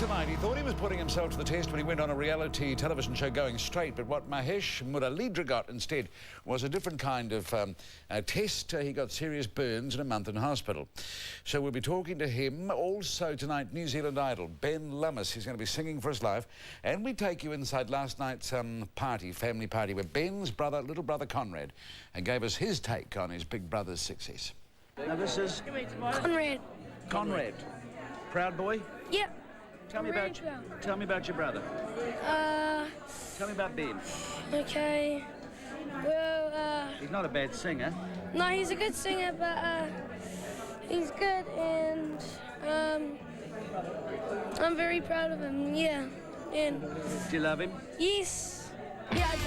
tonight. He thought he was putting himself to the test when he went on a reality television show Going Straight, but what Mahesh Muralidhara got instead was a different kind of test. He got serious burns and a month in hospital. So we'll be talking to him. Also tonight, New Zealand Idol, Ben Lummis. He's going to be singing for us live. And we take you inside last night's family party, where Ben's little brother Conrad, gave us his take on his big brother's success. Now this is Conrad. Conrad. Proud boy? Yep. Tell me about your brother. Tell me about Ben. Okay. Well, He's not a bad singer. no, he's a good singer, but he's good, and I'm very proud of him. Yeah. And Do you love him? yes. Yeah, I do.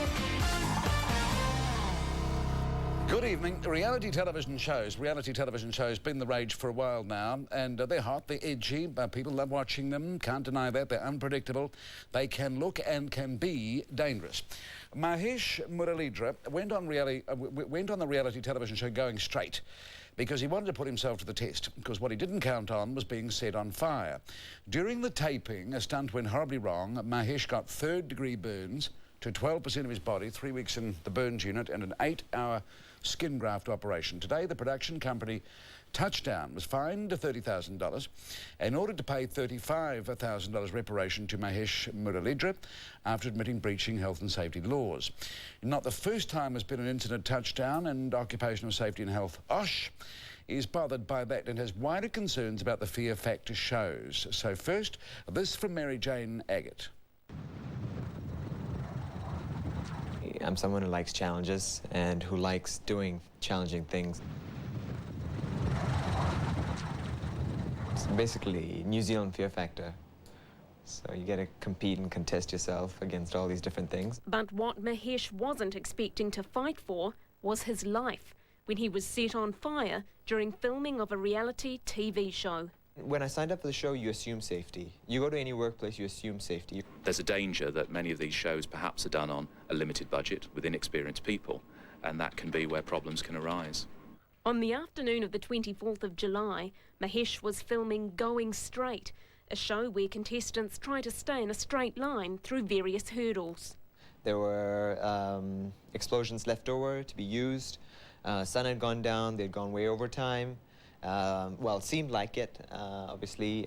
Good evening. Reality television shows been the rage for a while now, and they're hot, they're edgy, people love watching them, can't deny that, they're unpredictable, they can look and can be dangerous. Mahesh Muralidhara went on the reality television show Going Straight because he wanted to put himself to the test, because what he didn't count on was being set on fire. During the taping, a stunt went horribly wrong. Mahesh got third-degree burns to 12% of his body, 3 weeks in the burns unit, and an 8-hour skin graft operation. Today, the production company Touchdown was fined $30,000 in order to pay $35,000 reparation to Mahesh Muralidhara after admitting breaching health and safety laws. Not the first time there's been an incident. Touchdown and Occupational Safety and Health, OSH, is bothered by that and has wider concerns about the fear factor shows. So first, this from Mary Jane Agate. I'm someone who likes challenges and who likes doing challenging things. It's basically New Zealand fear factor. So you get to compete and contest yourself against all these different things. But what Mahesh wasn't expecting to fight for was his life, when he was set on fire during filming of a reality TV show. When I signed up for the show, you assume safety. You go to any workplace, you assume safety. There's a danger that many of these shows perhaps are done on a limited budget with inexperienced people, and that can be where problems can arise. On the afternoon of the 24th of July, Mahesh was filming Going Straight, a show where contestants try to stay in a straight line through various hurdles. There were explosions left over to be used. Sun had gone down, they'd gone way over time. Well, it seemed like it. Obviously,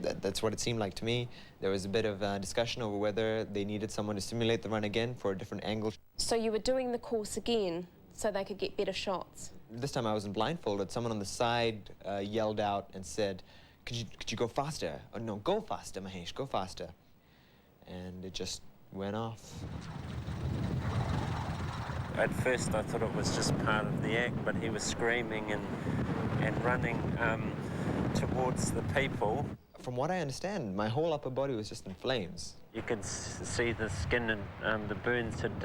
that's what it seemed like to me. There was a bit of discussion over whether they needed someone to simulate the run again for a different angle. So you were doing the course again so they could get better shots? This time I wasn't blindfolded. Someone on the side yelled out and said, could you go faster? Oh, no, go faster, Mahesh, go faster. And it just went off. At first I thought it was just part of the act, but he was screaming and running towards the people. From what I understand, my whole upper body was just in flames. You could see the skin and the burns had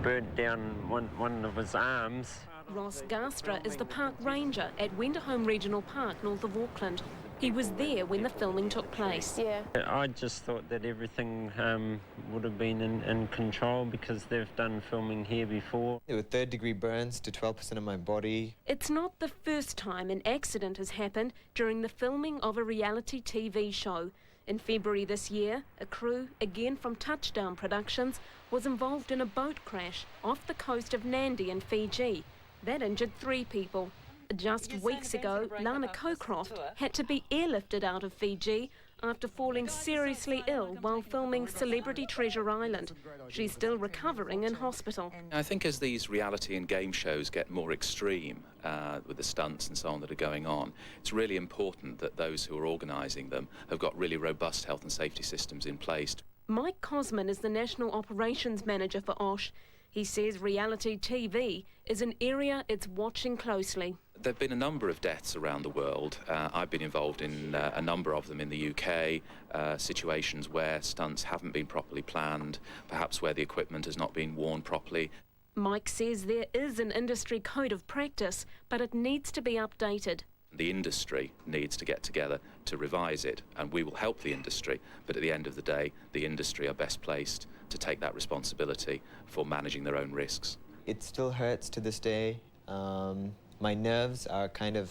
burnt down one of his arms. Ross Garstra is the park ranger at Wenderholm Regional Park north of Auckland. He was there when the filming took place. Yeah. I just thought that everything would have been in control because they've done filming here before. There were third-degree burns to 12% of my body. It's not the first time an accident has happened during the filming of a reality TV show. In February this year, a crew, again from Touchdown Productions, was involved in a boat crash off the coast of Nadi in Fiji. That injured 3 people. Just weeks ago, Lana Cocroft had to be airlifted out of Fiji after falling seriously ill while filming Celebrity Treasure Island. She's still recovering in hospital. I think as these reality and game shows get more extreme with the stunts and so on that are going on, it's really important that those who are organising them have got really robust health and safety systems in place. Mike Cosman is the National Operations Manager for OSH. He says reality TV is an area it's watching closely. There have been a number of deaths around the world. I've been involved in a number of them in the UK, situations where stunts haven't been properly planned, perhaps where the equipment has not been worn properly. Mike says there is an industry code of practice, but it needs to be updated. The industry needs to get together to revise it, and we will help the industry, but at the end of the day, the industry are best placed to take that responsibility for managing their own risks. It still hurts to this day. My nerves are kind of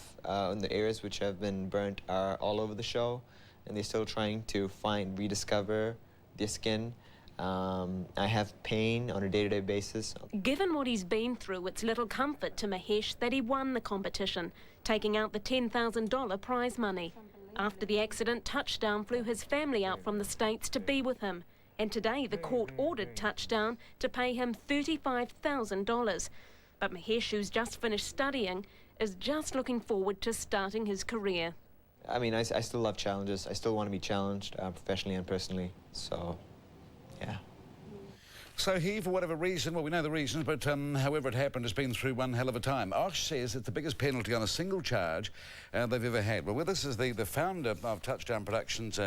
in the areas which have been burnt are all over the show. and they're still trying to rediscover their skin. I have pain on a day-to-day basis. Given what he's been through, it's little comfort to Mahesh that he won the competition, taking out the $10,000 prize money. After the accident, Touchdown flew his family out from the States to be with him. And today the court ordered Touchdown to pay him $35,000. But Mahesh, who's just finished studying, is just looking forward to starting his career. I mean, I still love challenges. I still want to be challenged professionally and personally. So, yeah. So he, for whatever reason, well, we know the reasons, but however it happened, has been through one hell of a time. Osh says it's the biggest penalty on a single charge they've ever had. Well, with us is the founder of Touchdown Productions,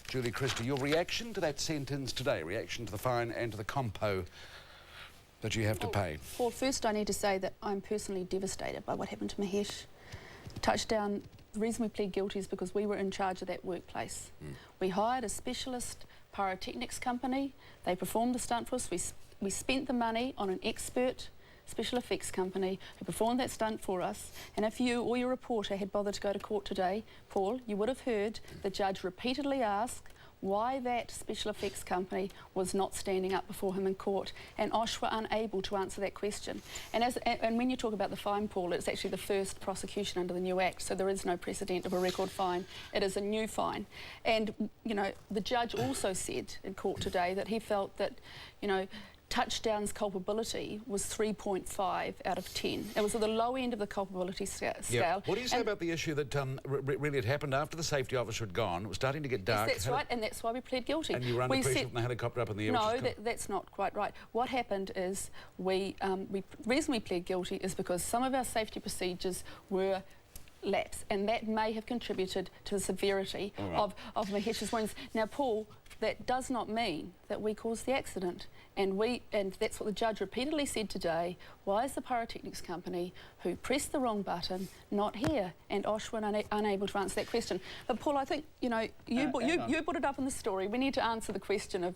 Julie Christie. Your reaction to that sentence today, reaction to the fine and to the compo that you have to pay? Well, first I need to say that I'm personally devastated by what happened to Mahesh. Touchdown, the reason we pled guilty is because we were in charge of that workplace. We hired a specialist pyrotechnics company. They performed the stunt for us. We spent the money on an expert special effects company who performed that stunt for us. And if you or your reporter had bothered to go to court today, Paul, you would have heard the judge repeatedly ask why that special effects company was not standing up before him in court, and Osh were unable to answer that question. And when you talk about the fine, Paul, it's actually the first prosecution under the new Act, so there is no precedent of a record fine. It is a new fine. And, you know, the judge also said in court today that he felt that, you know, Touchdown's culpability was 3.5 out of 10. It was at the low end of the culpability scale. Yeah. What do you say about the issue that really had happened after the safety officer had gone? It was starting to get dark. Yes, that's right, and that's why we pled guilty. And you were under pressure from the helicopter up in the air? No, that's not quite right. What happened is the reason we pled guilty is because some of our safety procedures were lapse, and that may have contributed to the severity of Mahesh's wounds. Now, Paul, that does not mean that we caused the accident, and that's what the judge repeatedly said today. Why is the pyrotechnics company who pressed the wrong button not here? And Osh were unable to answer that question. But Paul, I think you brought it up in the story. We need to answer the question of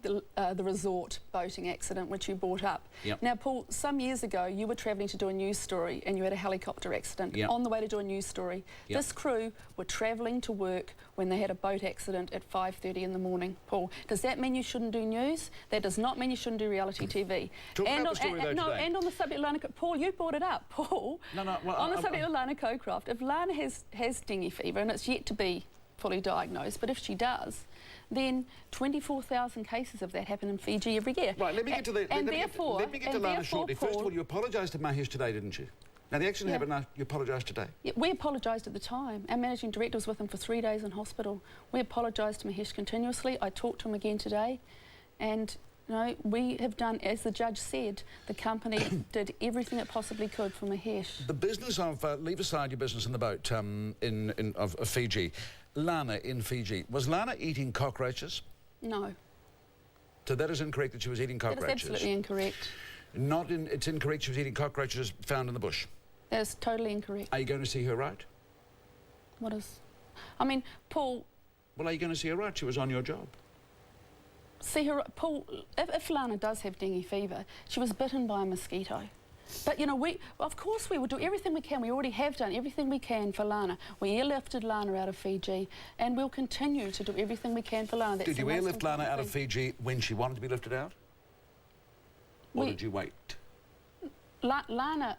the resort boating accident, which you brought up. Yep. Now, Paul, some years ago you were travelling to do a news story and you had a helicopter accident. Yep. On the way to do a news story. Yep. This crew were travelling to work when they had a boat accident at 5:30 in the morning. Paul, does that mean you shouldn't do news? That does not mean you shouldn't do reality TV. Talk about the story though today. And on the subject of Lana, Paul, you brought it up, Paul. On the subject of Lana Cocroft, if Lana has dengue fever, and it's yet to be fully diagnosed, but if she does, then 24,000 cases of that happen in Fiji every year. Right, let me get to Lana shortly. First of all, you apologised to Mahesh today, didn't you? Now, the accident happened now, you apologised today? Yeah, we apologised at the time. Our managing director was with him for 3 days in hospital. We apologised to Mahesh continuously. I talked to him again today, and you know, we have done, as the judge said, the company did everything it possibly could for Mahesh. The business of, leave aside your business in the boat of Fiji, Lana in Fiji, was Lana eating cockroaches? No. So that is incorrect that she was eating cockroaches? That is absolutely incorrect. It's incorrect she was eating cockroaches found in the bush? That is totally incorrect. Are you going to see her right? What is... I mean, Paul... Well, are you going to see her right? She was on your job. See her... Paul, if Lana does have dengue fever, she was bitten by a mosquito. But, you know, of course we will do everything we can. We already have done everything we can for Lana. We airlifted Lana out of Fiji, and we'll continue to do everything we can for Lana. Did you airlift Lana out of Fiji when she wanted to be lifted out? Or did you wait? Lana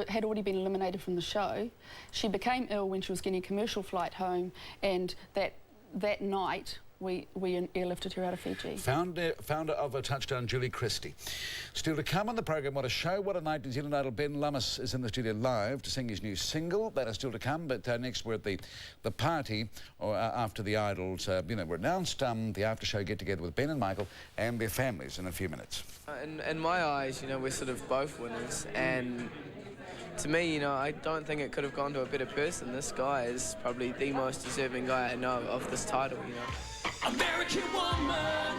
had already been eliminated from the show. She became ill when she was getting a commercial flight home, and that night we airlifted her out of Fiji. Founder of a Touchdown, Julie Christie. Still to come on the program, what a show, what a night. New Zealand Idol Ben Lummis is in the studio live to sing his new single. That is still to come, but next we're at the party, or after the Idols, were announced, the after show get-together with Ben and Michael and their families in a few minutes. In my eyes, you know, we're sort of both winners, and to me, you know, I don't think it could have gone to a better person. This guy is probably the most deserving guy I know of this title, you know. American woman.